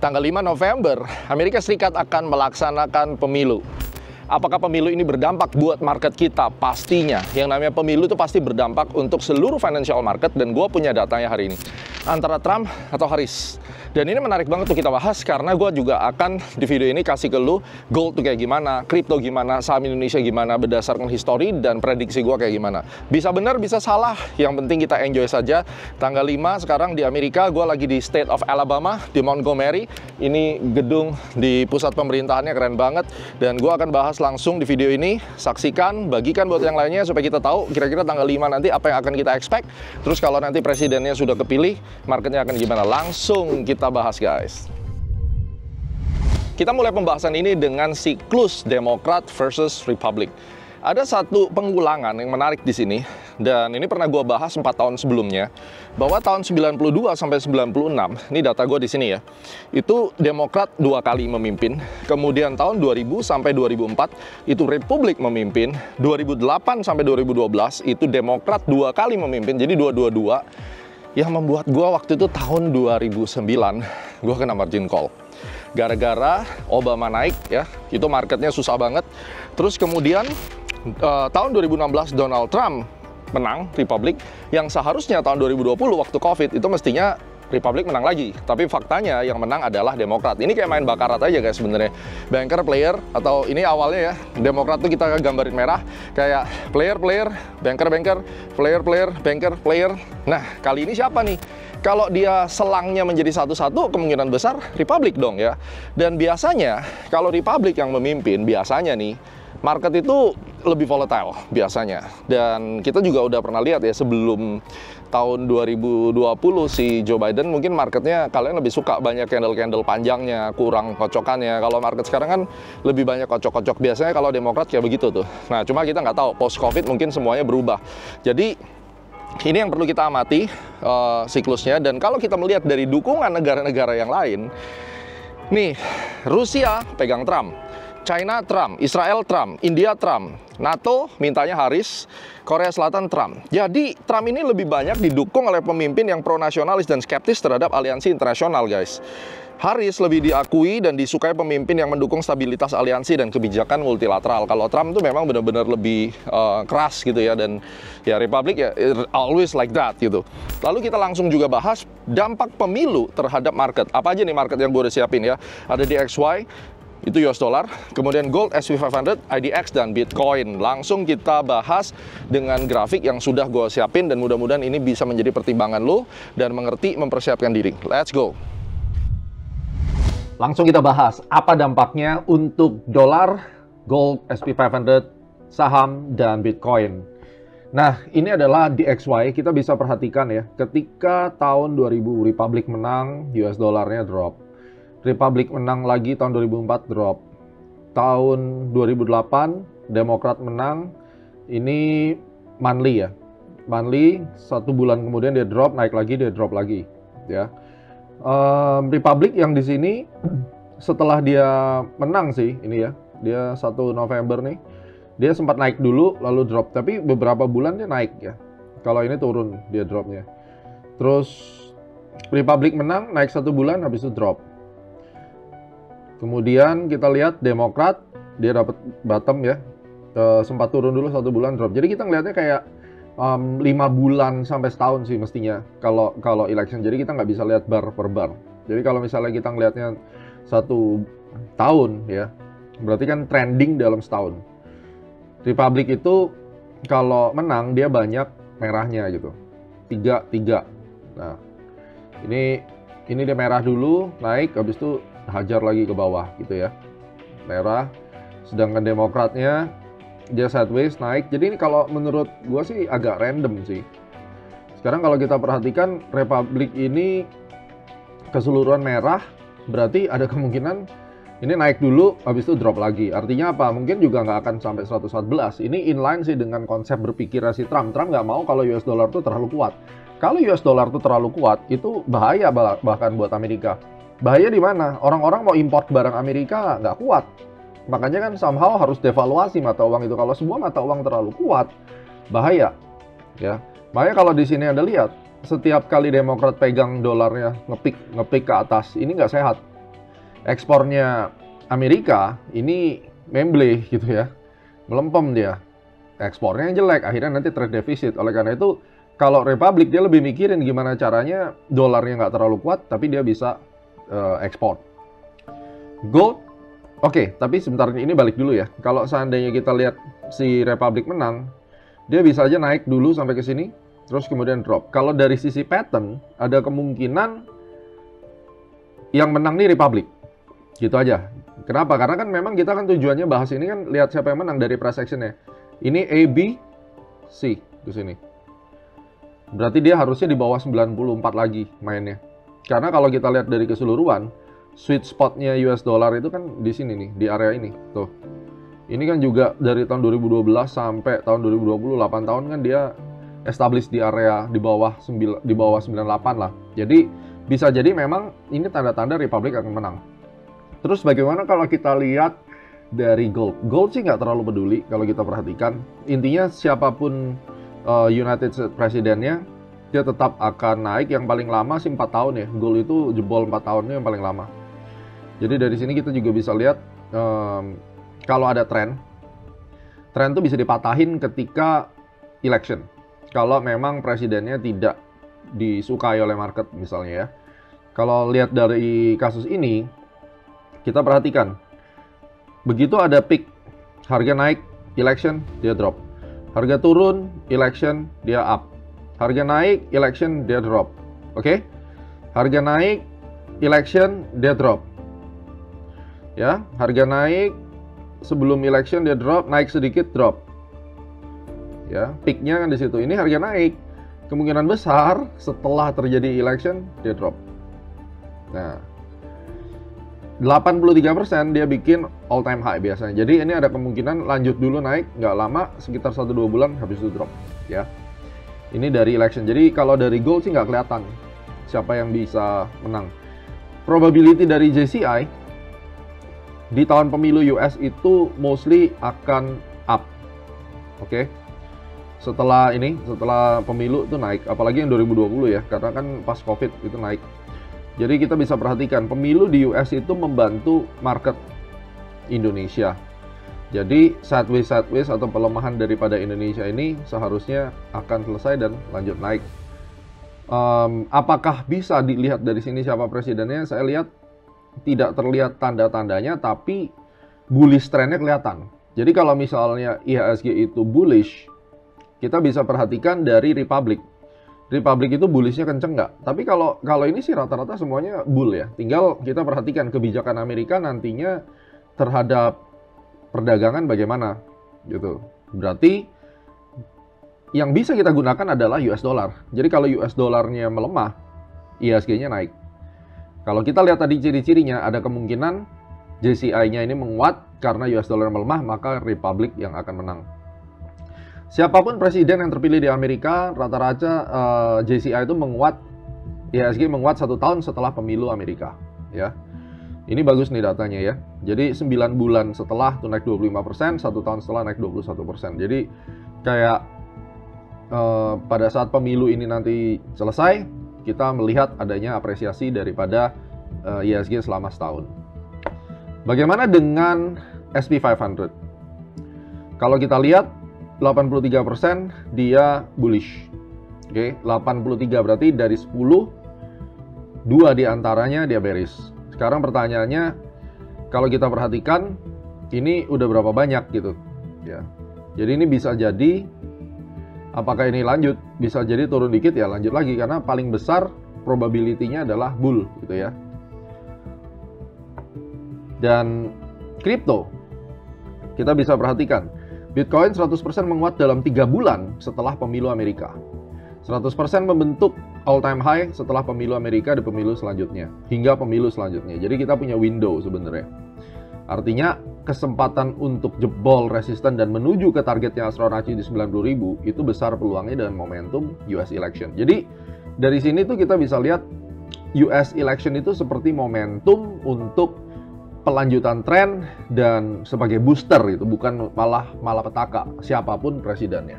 Tanggal 5 November, Amerika Serikat akan melaksanakan pemilu. Apakah pemilu ini berdampak buat market kita? Pastinya. Yang namanya pemilu itu pasti berdampak untuk seluruh financial market, dan gue punya datanya hari ini. Antara Trump atau Harris. Dan ini menarik banget tuh kita bahas, karena gue juga akan di video ini kasih ke lu gold tuh kayak gimana, crypto gimana, saham Indonesia gimana, berdasarkan history dan prediksi gue kayak gimana. Bisa benar, bisa salah, yang penting kita enjoy saja. Tanggal 5 sekarang di Amerika, gue lagi di State of Alabama, di Montgomery. Ini gedung di pusat pemerintahannya keren banget, dan gue akan bahas langsung di video ini. Saksikan, bagikan buat yang lainnya supaya kita tahu kira-kira tanggal 5 nanti apa yang akan kita expect. Terus kalau nanti presidennya sudah kepilih, marketnya akan gimana? Langsung kita bahas, guys. Kita mulai pembahasan ini dengan siklus Demokrat versus Republik. Ada satu pengulangan yang menarik di sini, dan ini pernah gue bahas 4 tahun sebelumnya, bahwa tahun 92 sampai 96, ini data gue di sini ya, itu Demokrat 2 kali memimpin, kemudian tahun 2000 sampai 2004 itu Republik memimpin, 2008 sampai 2012 itu Demokrat 2 kali memimpin, jadi 2-2-2. Yang membuat gue waktu itu tahun 2009, gue kena margin call. Gara-gara Obama naik ya, itu marketnya susah banget. Terus kemudian tahun 2016 Donald Trump menang, Republik, yang seharusnya tahun 2020 waktu COVID itu mestinya Republik menang lagi, tapi faktanya yang menang adalah Demokrat. Ini kayak main bakarat aja guys sebenarnya. Banker, player, atau ini awalnya ya, Demokrat tuh kita gambarin merah, kayak player, banker, player, banker, player. Nah, kali ini siapa nih? Kalau dia selangnya menjadi satu-satu, kemungkinan besar Republik dong ya. Dan biasanya, kalau Republik yang memimpin, biasanya nih, market itu lebih volatile biasanya. Dan kita juga udah pernah lihat ya, sebelum tahun 2020 si Joe Biden mungkin marketnya kalian lebih suka banyak candle-candle panjangnya, kurang kocokannya. Kalau market sekarang kan lebih banyak kocok-kocok. Biasanya kalau Demokrat kayak begitu tuh. Nah, cuma kita nggak tahu, post-COVID mungkin semuanya berubah. Jadi ini yang perlu kita amati siklusnya. Dan kalau kita melihat dari dukungan negara-negara yang lain, nih, Rusia pegang Trump, China Trump, Israel Trump, India Trump, NATO mintanya Harris, Korea Selatan Trump. Jadi Trump ini lebih banyak didukung oleh pemimpin yang pro-nasionalis dan skeptis terhadap aliansi internasional, guys. Harris lebih diakui dan disukai pemimpin yang mendukung stabilitas aliansi dan kebijakan multilateral. Kalau Trump itu memang benar-benar lebih keras gitu ya, dan ya Republik ya always like that gitu. Lalu kita langsung juga bahas dampak pemilu terhadap market. Apa aja nih market yang gue udah siapin ya? Ada DXY, itu US dollar, kemudian gold, SP500, IDX, dan Bitcoin. Langsung kita bahas dengan grafik yang sudah gue siapin, dan mudah-mudahan ini bisa menjadi pertimbangan lo dan mengerti mempersiapkan diri. Let's go! Langsung kita bahas apa dampaknya untuk dolar, gold, SP500, saham, dan Bitcoin. Nah, ini adalah DXY. Kita bisa perhatikan ya, ketika tahun 2000 Republik menang, US dollarnya drop. Republik menang lagi tahun 2004 drop. Tahun 2008 Demokrat menang, ini monthly ya. Monthly, 1 bulan kemudian dia drop, naik lagi, dia drop lagi ya. Republik yang di sini setelah dia menang sih ini ya. Dia 1 November nih. Dia sempat naik dulu lalu drop, tapi beberapa bulan dia naik ya. Kalau ini turun dia dropnya. Terus Republik menang, naik 1 bulan habis itu drop. Kemudian kita lihat Demokrat, dia dapat bottom ya, sempat turun dulu 1 bulan drop. Jadi kita ngelihatnya kayak 5 bulan sampai setahun sih mestinya kalau election. Jadi kita nggak bisa lihat bar per bar. Jadi kalau misalnya kita ngelihatnya 1 tahun ya, berarti kan trending dalam setahun. Republik itu kalau menang dia banyak merahnya gitu, 3. Nah ini dia merah dulu, naik, habis itu hajar lagi ke bawah gitu ya, merah. Sedangkan Demokratnya dia sideways naik. Jadi ini kalau menurut gue sih agak random sih. Sekarang kalau kita perhatikan Republik ini keseluruhan merah, berarti ada kemungkinan ini naik dulu habis itu drop lagi. Artinya apa? Mungkin juga nggak akan sampai 114. Ini inline sih dengan konsep berpikirnya si Trump. Trump nggak mau kalau US dollar itu terlalu kuat. Kalau US dollar itu terlalu kuat, itu bahaya bahkan buat Amerika. Bahaya di mana? Orang-orang mau import barang Amerika nggak kuat. Makanya kan somehow harus devaluasi mata uang itu. Kalau semua mata uang terlalu kuat, bahaya. Ya, makanya kalau di sini Anda lihat, setiap kali Demokrat pegang dolarnya ngepik ke atas, ini nggak sehat. ekspornya Amerika ini memble gitu ya, melempem dia. Ekspornya yang jelek, akhirnya nanti trade deficit. Oleh karena itu, kalau Republik dia lebih mikirin gimana caranya dolarnya nggak terlalu kuat, tapi dia bisa ekspor. Gold, oke, tapi sebentar ini balik dulu ya. Kalau seandainya kita lihat si Republik menang, dia bisa aja naik dulu sampai ke sini, terus kemudian drop. Kalau dari sisi pattern, ada kemungkinan yang menang nih Republik. Gitu aja. Kenapa? Karena kan memang kita kan tujuannya bahas ini kan lihat siapa yang menang dari price action-nya. Ini A, B, C di sini. Berarti dia harusnya di bawah 94 lagi mainnya. Karena kalau kita lihat dari keseluruhan, sweet spot-nya US dollar itu kan di sini nih, di area ini. Tuh. Ini kan juga dari tahun 2012 sampai tahun 2020, 8 tahun kan dia establish di area di bawah 98 lah. Jadi bisa jadi memang ini tanda-tanda Republik akan menang. Terus bagaimana kalau kita lihat dari gold? Gold sih nggak terlalu peduli kalau kita perhatikan. Intinya siapapun United States presidennya, dia tetap akan naik. Yang paling lama sih 4 tahun ya. Gold itu jebol 4 tahunnya yang paling lama. Jadi dari sini kita juga bisa lihat kalau ada tren tuh bisa dipatahin ketika election. Kalau memang presidennya tidak disukai oleh market misalnya ya. Kalau lihat dari kasus ini, kita perhatikan. Begitu ada peak, harga naik, election, dia drop. Harga turun, election, dia up. Harga naik, election, dia drop. Oke? Harga naik, election, dia drop. Ya, harga naik, sebelum election dia drop, naik sedikit, drop. Ya, peaknya kan di situ. Ini harga naik. Kemungkinan besar setelah terjadi election, dia drop. Nah, 83% dia bikin all time high biasanya. Jadi ini ada kemungkinan lanjut dulu naik, nggak lama, sekitar 1-2 bulan habis itu drop. Ya, ini dari election. Jadi kalau dari gold sih nggak kelihatan siapa yang bisa menang. Probability dari JCI di tahun pemilu US itu mostly akan up. Oke. Setelah pemilu itu naik, apalagi yang 2020 ya, karena kan pas Covid itu naik. Jadi kita bisa perhatikan, pemilu di US itu membantu market Indonesia. Jadi sideways atau pelemahan daripada Indonesia ini seharusnya akan selesai dan lanjut naik. Apakah bisa dilihat dari sini siapa presidennya? Saya lihat tidak terlihat tanda-tandanya, tapi bullish trendnya kelihatan. Jadi kalau misalnya IHSG itu bullish, kita bisa perhatikan dari Republik. Republik itu bullishnya kenceng nggak? Tapi kalau ini sih rata-rata semuanya bull ya. Tinggal kita perhatikan kebijakan Amerika nantinya terhadap perdagangan bagaimana gitu. Berarti yang bisa kita gunakan adalah US dollar. Jadi kalau US dollarnya melemah, IHSG-nya naik. Kalau kita lihat tadi ciri-cirinya, ada kemungkinan JCI-nya ini menguat karena US dollar melemah, maka Republik yang akan menang. Siapapun presiden yang terpilih di Amerika, rata-rata JCI itu menguat, IHSG menguat 1 tahun setelah pemilu Amerika. Ya, ini bagus nih datanya ya. Jadi 9 bulan setelah itu naik 25%, 1 tahun setelah naik 21%. Jadi kayak pada saat pemilu ini nanti selesai, kita melihat adanya apresiasi daripada IHSG selama setahun. Bagaimana dengan SP 500? Kalau kita lihat 83% dia bullish. Oke, 83 berarti dari 10, 2 diantaranya dia bearish. Sekarang pertanyaannya, kalau kita perhatikan, ini udah berapa banyak gitu. Ya. Jadi ini bisa jadi, apakah ini lanjut? Bisa jadi turun dikit ya lanjut lagi, karena paling besar probability-nya adalah bull gitu ya. Dan kripto, kita bisa perhatikan, Bitcoin 100% menguat dalam 3 bulan setelah pemilu Amerika. 100% membentuk all time high setelah pemilu Amerika di pemilu selanjutnya. Hingga pemilu selanjutnya. Jadi kita punya window sebenarnya. Artinya kesempatan untuk jebol resisten dan menuju ke targetnya astronaci di 90.000 itu besar peluangnya dengan momentum US election. Jadi dari sini tuh kita bisa lihat US election itu seperti momentum untuk pelanjutan tren dan sebagai booster itu, bukan malah petaka siapapun presidennya.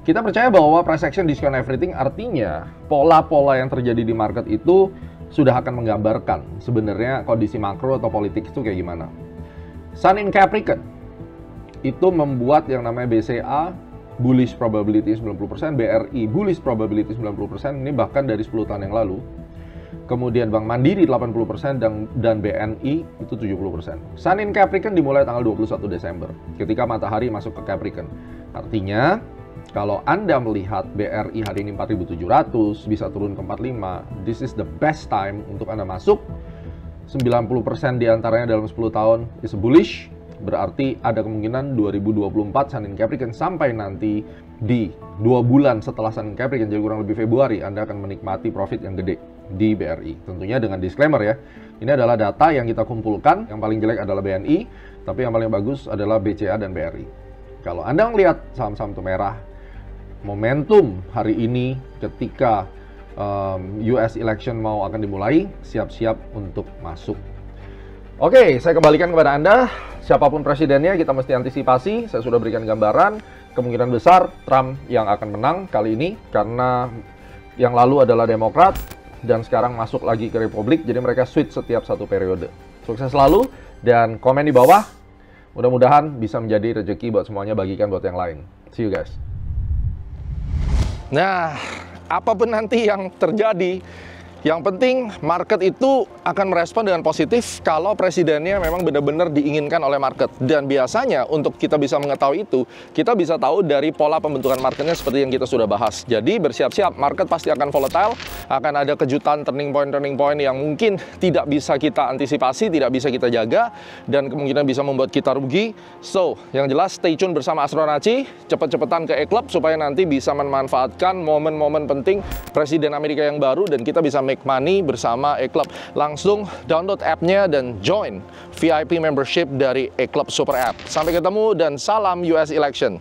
Kita percaya bahwa price action discount everything artinya pola-pola yang terjadi di market itu sudah akan menggambarkan sebenarnya kondisi makro atau politik itu kayak gimana. Sun in Capricorn itu membuat yang namanya BCA bullish probability 90%, BRI bullish probability 90%, ini bahkan dari 10 tahun yang lalu. Kemudian Bank Mandiri 80% dan BNI itu 70%. Sun in Capricorn dimulai tanggal 21 Desember ketika matahari masuk ke Capricorn. Artinya kalau Anda melihat BRI hari ini 4.700 bisa turun ke 45, this is the best time untuk Anda masuk. 90% diantaranya dalam 10 tahun is bullish, berarti ada kemungkinan 2024 Sun in Capricorn sampai nanti di 2 bulan setelah Sun in Capricorn, jadi kurang lebih Februari, Anda akan menikmati profit yang gede di BRI. Tentunya dengan disclaimer ya, ini adalah data yang kita kumpulkan, yang paling jelek adalah BNI, tapi yang paling bagus adalah BCA dan BRI. Kalau Anda melihat saham-saham itu merah, momentum hari ini ketika US election mau akan dimulai, siap-siap untuk masuk. Oke, saya kembalikan kepada Anda. Siapapun presidennya, kita mesti antisipasi. Saya sudah berikan gambaran, kemungkinan besar Trump yang akan menang kali ini, karena yang lalu adalah Demokrat, dan sekarang masuk lagi ke Republik, jadi mereka switch setiap satu periode. Sukses selalu, dan komen di bawah. Mudah-mudahan bisa menjadi rezeki buat semuanya, bagikan buat yang lain. See you guys. Nah, apapun nanti yang terjadi, yang penting market itu akan merespon dengan positif kalau presidennya memang benar-benar diinginkan oleh market. Dan biasanya untuk kita bisa mengetahui itu, kita bisa tahu dari pola pembentukan marketnya seperti yang kita sudah bahas. Jadi bersiap-siap, market pasti akan volatile, akan ada kejutan turning point yang mungkin tidak bisa kita antisipasi, tidak bisa kita jaga, dan kemungkinan bisa membuat kita rugi. So, yang jelas stay tune bersama Astronaci, cepet-cepetan ke E-Club supaya nanti bisa memanfaatkan momen-momen penting Presiden Amerika yang baru, dan kita bisa make money bersama E-Club. Langsung download app-nya dan join VIP membership dari E-Club Super App. Sampai ketemu dan salam US Election.